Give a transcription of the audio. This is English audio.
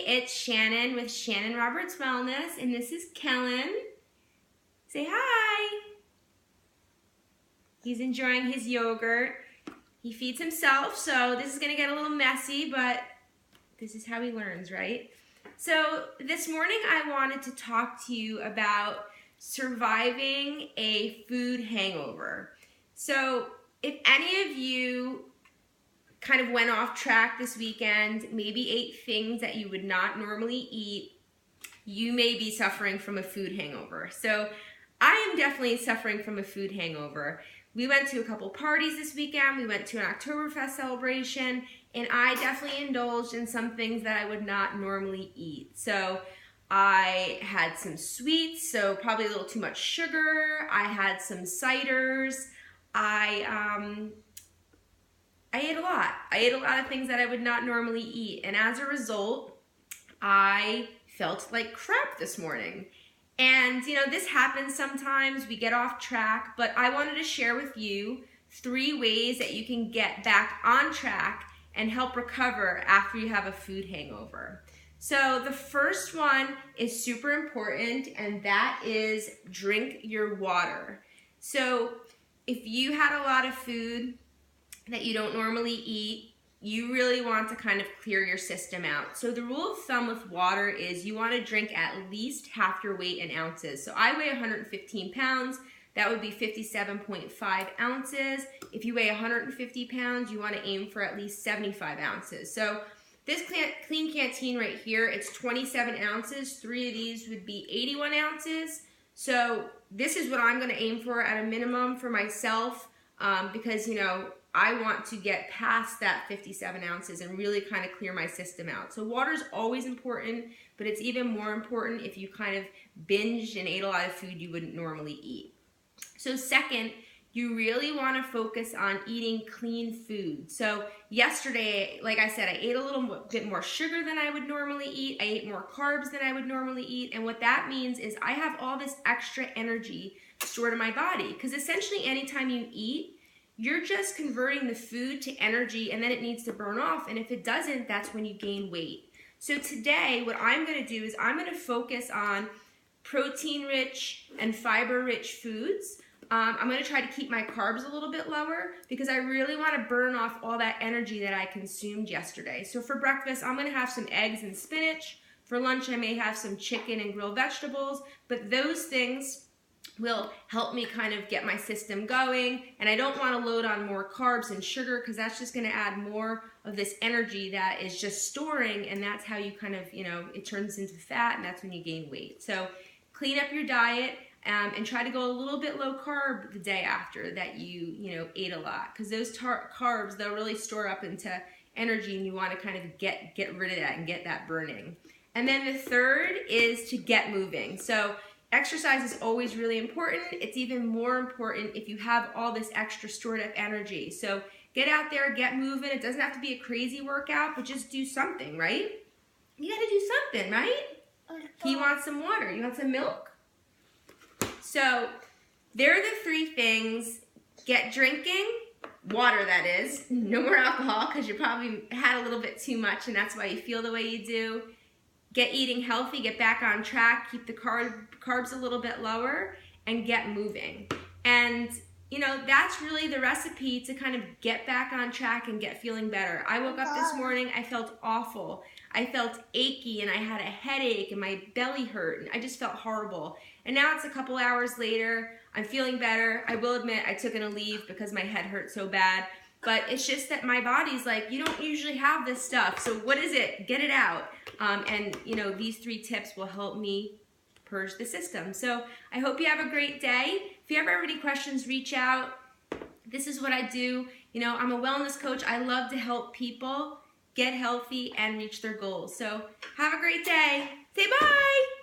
it's Shannon with Shannon Roberts Wellness, and this is Kellen. Say hi. He's enjoying his yogurt. He feeds himself, so this is going to get a little messy, but this is how he learns, right? So this morning I wanted to talk to you about surviving a food hangover. So if any of you kind of went off track this weekend, maybe ate things that you would not normally eat, you may be suffering from a food hangover. So I am definitely suffering from a food hangover. We went to a couple parties this weekend. We went to an Oktoberfest celebration, and I definitely indulged in some things that I would not normally eat. So I had some sweets, so probably a little too much sugar. I had some ciders. I ate a lot. I ate a lot of things that I would not normally eat, and as a result, I felt like crap this morning. And you know, this happens sometimes, we get off track, but I wanted to share with you 3 ways that you can get back on track and help recover after you have a food hangover. So the first one is super important, and that is drink your water. So if you had a lot of food that you don't normally eat, you really want to kind of clear your system out. So the rule of thumb with water is you want to drink at least half your weight in ounces. So I weigh 115 pounds. That would be 57.5 ounces. If you weigh 150 pounds, you want to aim for at least 75 ounces. So this clean canteen right here, it's 27 ounces. 3 of these would be 81 ounces. So this is what I'm going to aim for at a minimum for myself because, you know, I want to get past that 57 ounces and really kind of clear my system out. So water is always important, but it's even more important if you kind of binged and ate a lot of food you wouldn't normally eat. So second, you really want to focus on eating clean food. So yesterday, like I said, I ate a little bit more sugar than I would normally eat. I ate more carbs than I would normally eat. And what that means is I have all this extra energy stored in my body, because essentially anytime you eat, you're just converting the food to energy, and then it needs to burn off. And if it doesn't, that's when you gain weight. So today, what I'm going to do is I'm going to focus on protein-rich and fiber-rich foods. I'm going to try to keep my carbs a little bit lower because I really want to burn off all that energy that I consumed yesterday. So for breakfast, I'm going to have some eggs and spinach. For lunch, I may have some chicken and grilled vegetables, but those things will help me kind of get my system going, and I don't want to load on more carbs and sugar because that's just going to add more of this energy that is just storing, and that's how you kind of, you know, it turns into fat, and that's when you gain weight. So clean up your diet and try to go a little bit low carb the day after that you know, ate a lot, because those carbs, they'll really store up into energy, and you want to kind of get rid of that and get that burning. And then the third is to get moving. So exercise is always really important. It's even more important if you have all this extra stored up energy. So get out there, get moving. It doesn't have to be a crazy workout, but just do something, right? You gotta do something, right? He wants some water. You want some milk? So there are the 3 things. Get drinking, water that is. No more alcohol because you probably had a little bit too much and that's why you feel the way you do. Get eating healthy, get back on track, keep the carbs a little bit lower, and get moving. And, you know, that's really the recipe to kind of get back on track and get feeling better. I woke up this morning, I felt awful. I felt achy, and I had a headache, and my belly hurt, and I just felt horrible. And now it's a couple hours later, I'm feeling better. I will admit I took an Aleve because my head hurt so bad. But it's just that my body's like, you don't usually have this stuff, so what is it? Get it out. And you know, these 3 tips will help me purge the system. So I hope you have a great day. If you ever have any questions, reach out. This is what I do. You know, I'm a wellness coach. I love to help people get healthy and reach their goals. So have a great day. Say bye.